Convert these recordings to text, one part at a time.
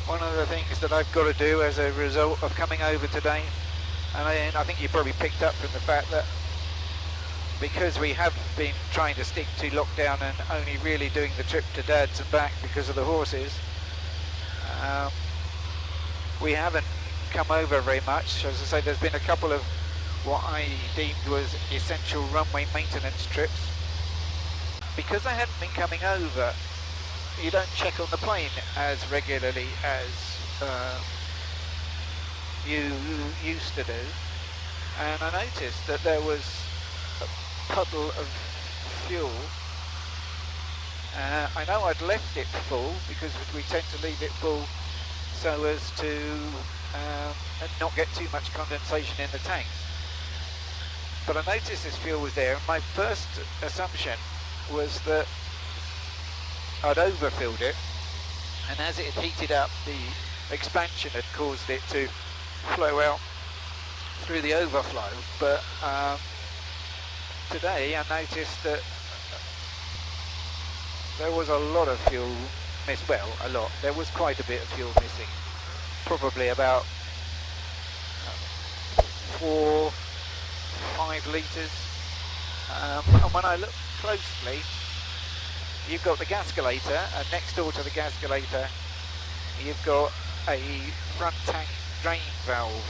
one of the things that I've got to do as a result of coming over today, and I think you probably picked up from the fact that because we have been trying to stick to lockdown and only really doing the trip to Dad's and back because of the horses, we haven't come over very much. As I say, there's been a couple of what I deemed was essential runway maintenance trips. Because I hadn't been coming over, you don't check on the plane as regularly as you used to do, and I noticed that there was a puddle of fuel. I know I'd left it full because we tend to leave it full so as to not get too much condensation in the tanks, but I noticed this fuel was there, and my first assumption was that I'd overfilled it, and as it had heated up, the expansion had caused it to flow out through the overflow. But today I noticed that there was a lot of fuel missing. Well, a lot. There was quite a bit of fuel missing. Probably about 4-5 litres. And when I looked closely, you've got the gasculator, and next door to the gasculator you've got a front tank drain valve,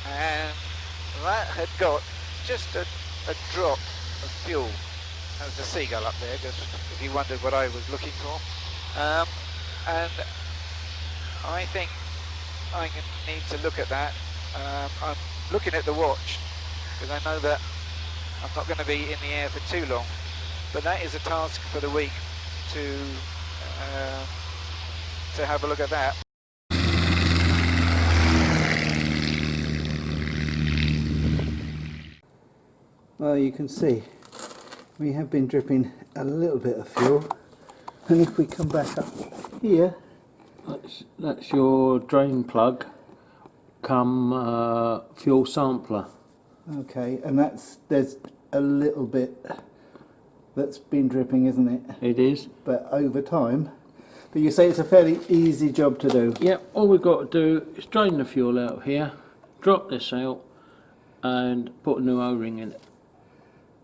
and that had got just a drop of fuel. There's a seagull up there, just if you wondered what I was looking for. And I think I need to look at that. I'm looking at the watch because I know that I'm not going to be in the air for too long, but that is a task for the week to have a look at that. Well, you can see we have been dripping a little bit of fuel, and if we come back up here, that's your drain plug come fuel sampler. okay, and there's a little bit that's been dripping, isn't it? It is. But over time, but you say it's a fairly easy job to do. Yep, all we've got to do is drain the fuel out of here, drop this out and put a new O-ring in it.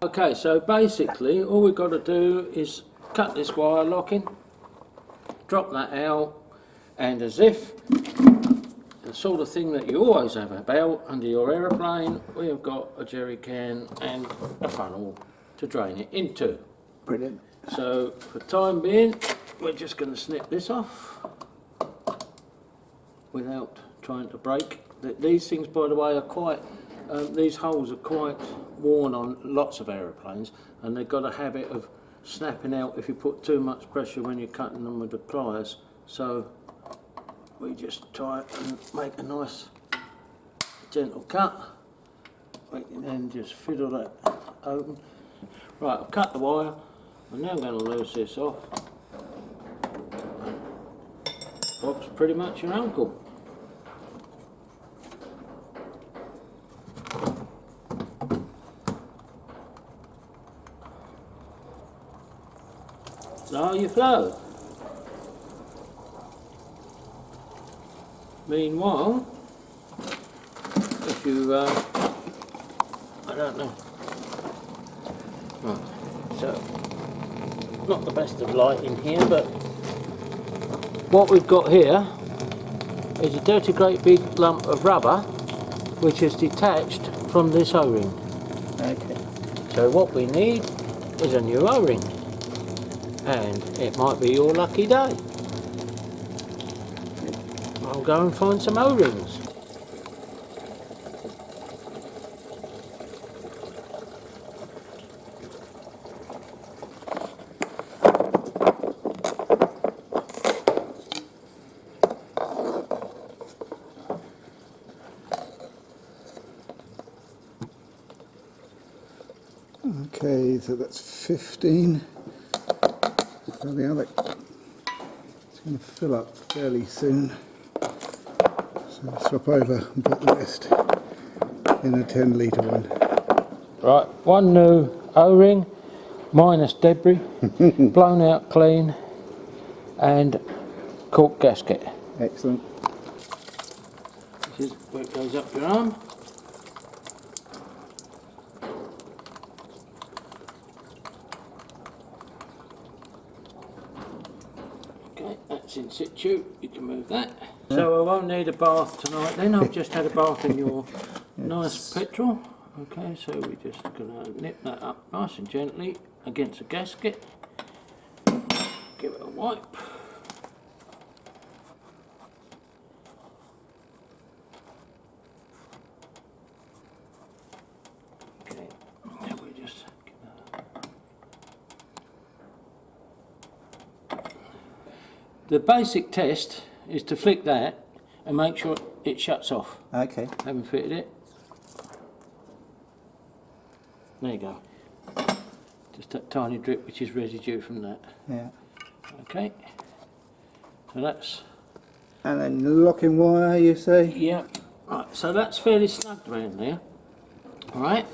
Okay, so basically all we've got to do is cut this wire lock in, drop that out, and as if the sort of thing that you always have about under your aeroplane, we have got a jerry can and a funnel to drain it into. Brilliant. So for the time being, we're just going to snip this off without trying to break. These things, by the way, are quite, these holes are quite worn on lots of aeroplanes, and they've got a habit of snapping out if you put too much pressure when you're cutting them with the pliers. So we just try and make a nice gentle cut. We can then just fiddle that open. Right, I've cut the wire. I'm now going to loose this off. Bob's pretty much your uncle. Now you flow. Meanwhile, if you, I don't know. Right, so, not the best of lighting here, but what we've got here is a dirty great big lump of rubber which is detached from this O-ring. Okay. So what we need is a new O-ring, and it might be your lucky day. I'll go and find some O-rings. Okay, so that's 15. So the other, it's going to fill up fairly soon. So I'll swap over and put the rest in a 10 litre one. Right, one new O-ring, minus debris, blown out clean, and cork gasket. Excellent. This is where it goes up your arm. Okay, that's in situ, you can move that. So I won't need a bath tonight then, I've just had a bath in your nice petrol. Okay, so we're just going to nip that up nice and gently against the gasket. Give it a wipe. Okay, now we just the basic test is to flick that and make sure it shuts off. Okay. Haven't fitted it. There you go. Just that tiny drip which is residue from that. Yeah. Okay. So that's... And then the locking wire, you say? Yeah. Right, so that's fairly snugged around there. Alright.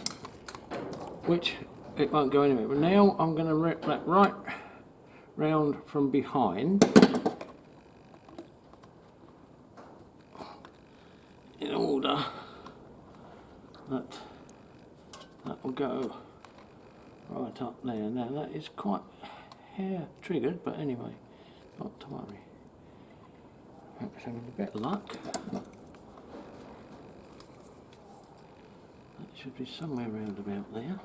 Which it won't go anywhere. But now I'm going to wrap that right round from behind. In order that that will go right up there. Now that is quite hair triggered, but anyway, not to worry. Perhaps having a bit of luck. That should be somewhere round about there.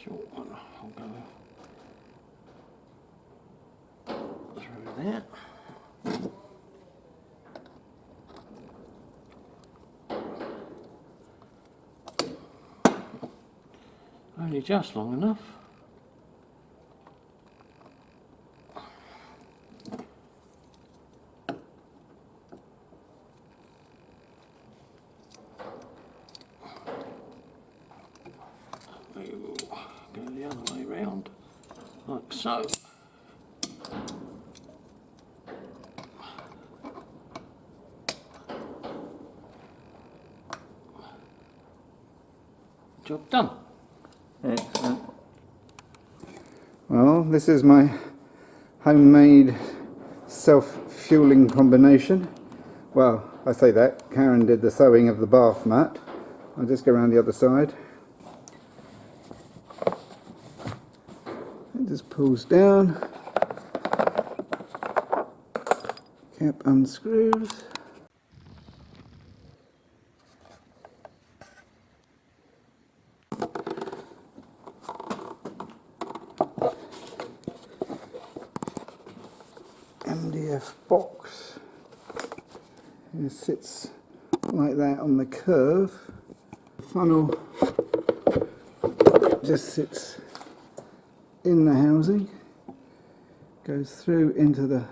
Short one, I'll go through there. Only just long enough. We will go the other way round, like so. Job done. Excellent. Well, this is my homemade self-fueling combination. Well, I say that, Karen did the sewing of the bath mat. I'll just go around the other side. It just pulls down. Cap unscrews. MDF box. It sits like that on the curve. The funnel just sits in the housing, goes through into the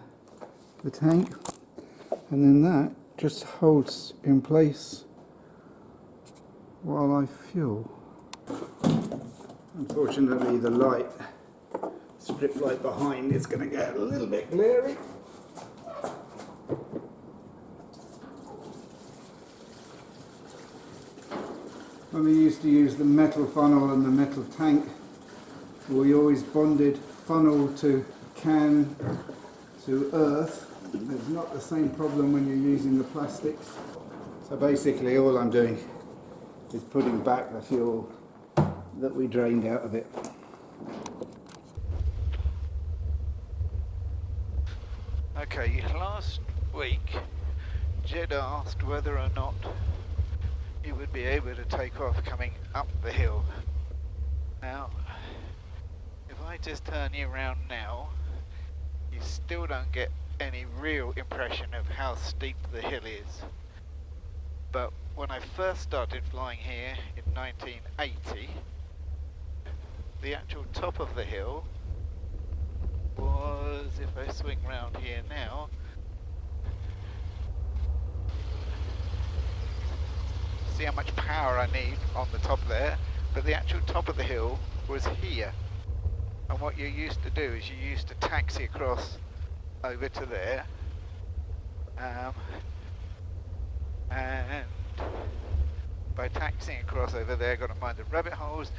tank, and then that just holds in place while I fuel. Unfortunately, the light, strip light behind, is going to get a little bit glary. When we used to use the metal funnel and the metal tank, we always bonded funnel to can to earth. There's not the same problem when you're using the plastics. So basically all I'm doing is putting back the fuel that we drained out of it. Okay, last week Jed asked whether or not you would be able to take off coming up the hill. Now, if I just turn you around now, you still don't get any real impression of how steep the hill is. But when I first started flying here in 1980, the actual top of the hill was, if I swing round here now, see how much power I need on the top there, but the actual top of the hill was here. And what you used to do is you used to taxi across over to there, and by taxiing across over there, got to mind the rabbit holes.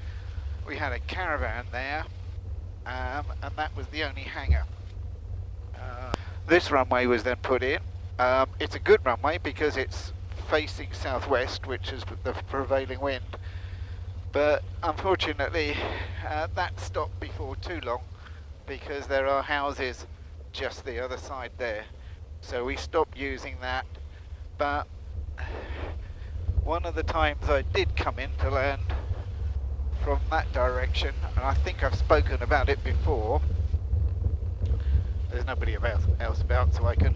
We had a caravan there, and that was the only hangar. This runway was then put in. It's a good runway because it's facing southwest, which is the prevailing wind, but unfortunately that stopped before too long because there are houses just the other side there, so we stopped using that. But one of the times I did come in to land from that direction, and I think I've spoken about it before, there's nobody else about, so I can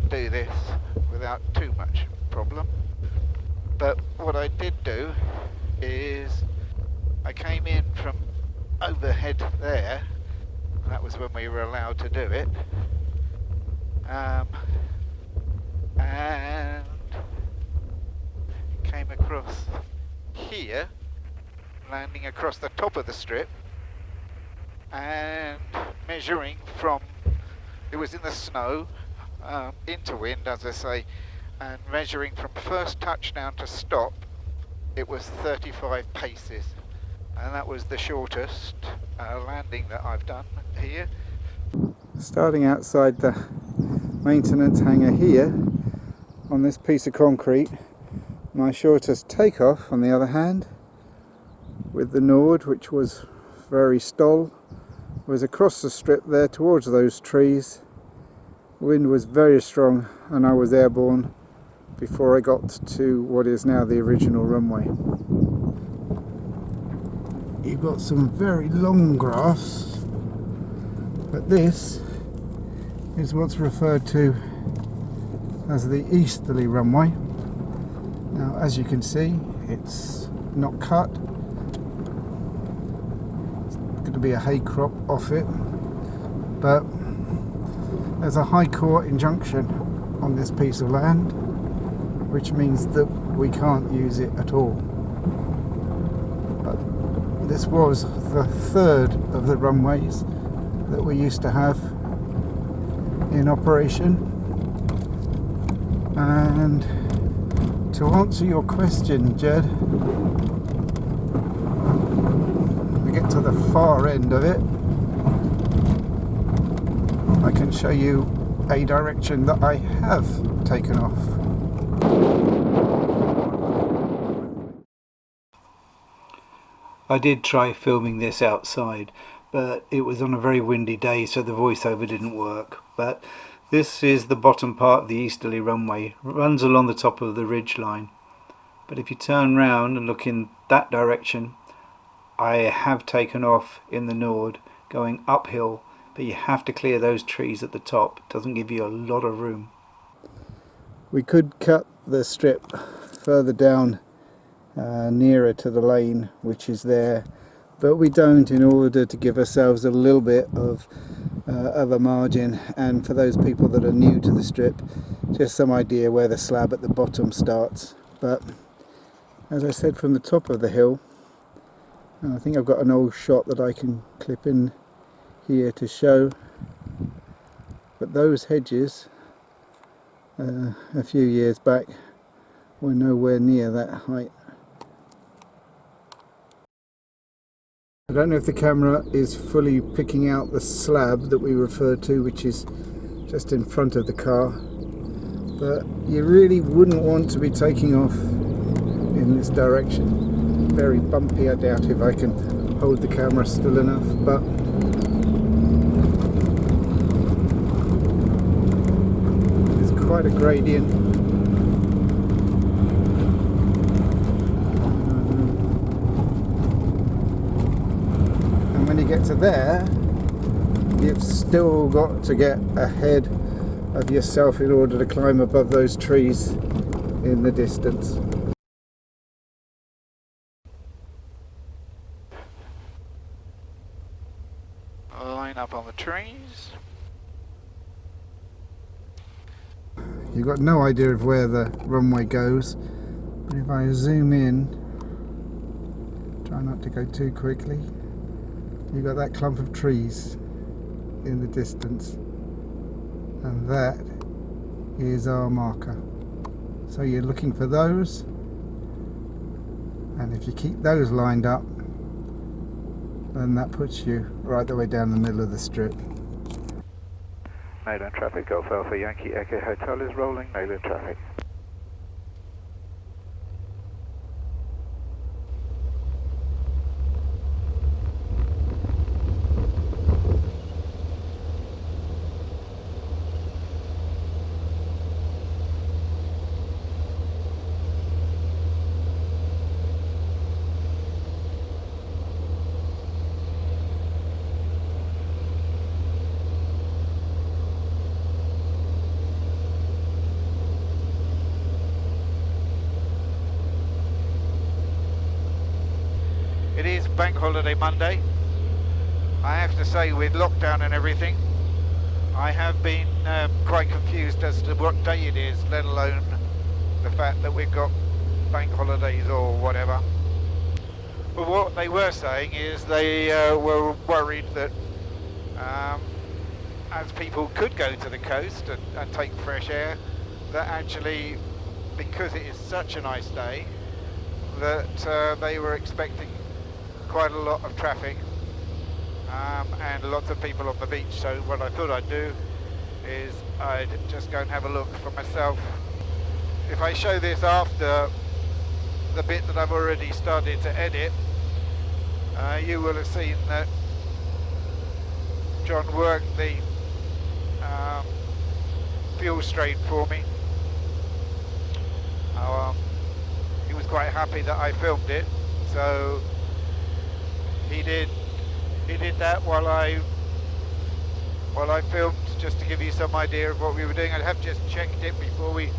do this without too much problem. But what I did do is I came in from overhead there, and that was when we were allowed to do it, and came across here, landing across the top of the strip and measuring from, it was in the snow, into wind as I say, and measuring from first touchdown to stop, it was 35 paces, and that was the shortest landing that I've done here. Starting outside the maintenance hangar here on this piece of concrete, my shortest takeoff on the other hand with the Nord, which was very stall, was across the strip there towards those trees. Wind was very strong and I was airborne before I got to what is now the original runway. You've got some very long graphs, but this is what's referred to as the easterly runway. Now, as you can see, it's not cut. It's going to be a hay crop off it, but there's a High Court injunction on this piece of land, which means that we can't use it at all. But this was the third of the runways that we used to have in operation. And to answer your question, Jed, we get to the far end of it, I can show you a direction that I have taken off. I did try filming this outside, but it was on a very windy day, so the voiceover didn't work. But this is the bottom part of the easterly runway. It runs along the top of the ridge line. But if you turn round and look in that direction, I have taken off in the Nord, going uphill, but you have to clear those trees at the top. It doesn't give you a lot of room. We could cut the strip further down nearer to the lane which is there, but we don't, in order to give ourselves a little bit of a margin, and for those people that are new to the strip, just some idea where the slab at the bottom starts. But as I said, from the top of the hill, and I think I've got an old shot that I can clip in here to show, but those hedges a few years back were nowhere near that height. I don't know if the camera is fully picking out the slab that we referred to, which is just in front of the car, but you really wouldn't want to be taking off in this direction. Very bumpy. I doubt if I can hold the camera still enough, but it's quite a gradient. When you get to there, you've still got to get ahead of yourself in order to climb above those trees in the distance. Line up on the trees. You've got no idea of where the runway goes, but if I zoom in, try not to go too quickly, you've got that clump of trees in the distance, and that is our marker. So you're looking for those, And if you keep those lined up, then that puts you right the way down the middle of the strip. Nayland traffic, Golf Alpha Yankee Echo Hotel is rolling, Nayland traffic. It is Bank Holiday Monday. I have to say, with lockdown and everything, I have been quite confused as to what day it is, let alone the fact that we've got bank holidays or whatever. But what they were saying is they were worried that as people could go to the coast and take fresh air, that actually, because it is such a nice day, that they were expecting quite a lot of traffic and lots of people on the beach. So what I thought I'd do is I'd just go and have a look for myself. If I show this after the bit that I've already started to edit, you will have seen that John worked the fuel strain for me. He was quite happy that I filmed it, so he did that while I filmed, just to give you some idea of what we were doing. I have just checked it before we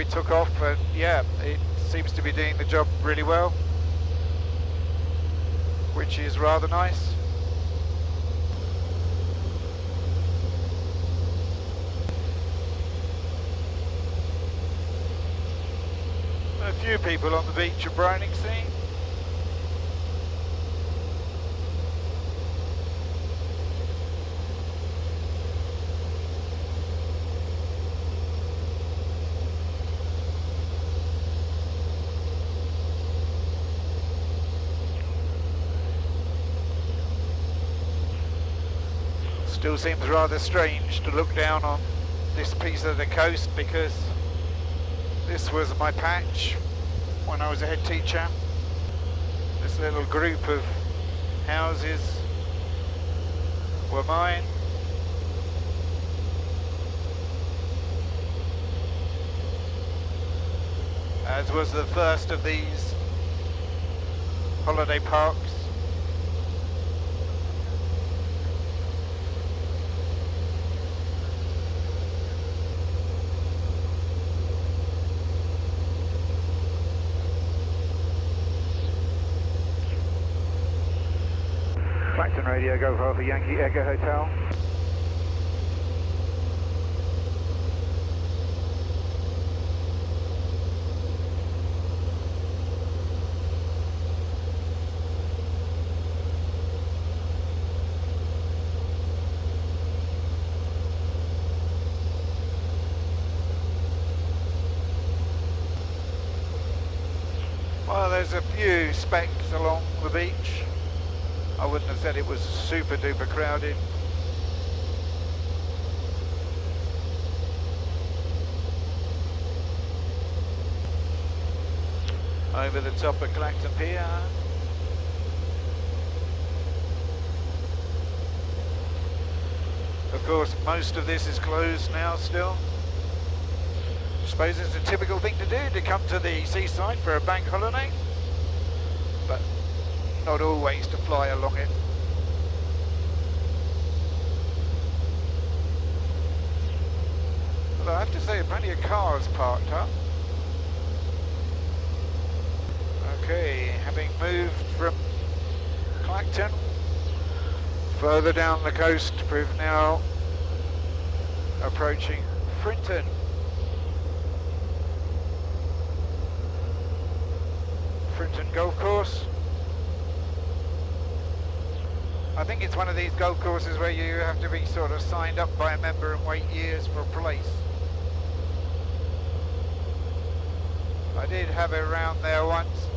took off, and yeah, it seems to be doing the job really well, which is rather nice. A few people on the beach at Browningsea. Still seems rather strange to look down on this piece of the coast, because this was my patch when I was a head teacher. This little group of houses were mine. As was the first of these holiday parks. Clacton Radio, go for Alpha Yankee Echo Hotel. Well, there's a few specks along the beach. I wouldn't have said it was super duper crowded. Over the top of Clacton Pier. Of course, most of this is closed now still. I suppose it's a typical thing to do, to come to the seaside for a bank holiday, but not always to fly along it. Although I have to say, plenty of cars parked up. Okay, having moved from Clacton further down the coast, we're now approaching Frinton. Frinton Golf Course. I think it's one of these golf courses where you have to be sort of signed up by a member and wait years for a place. I did have it around there once,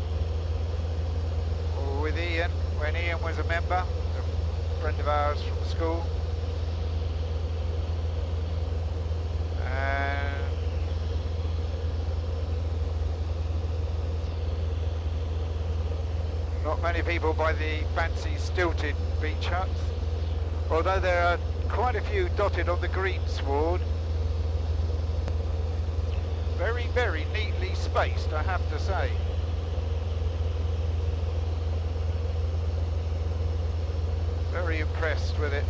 or with Ian, when Ian was a member, a friend of ours from school. And not many people buy the fancy stilted beach huts, although there are quite a few dotted on the greensward. Very, very neatly spaced, I have to say. Very impressed with it.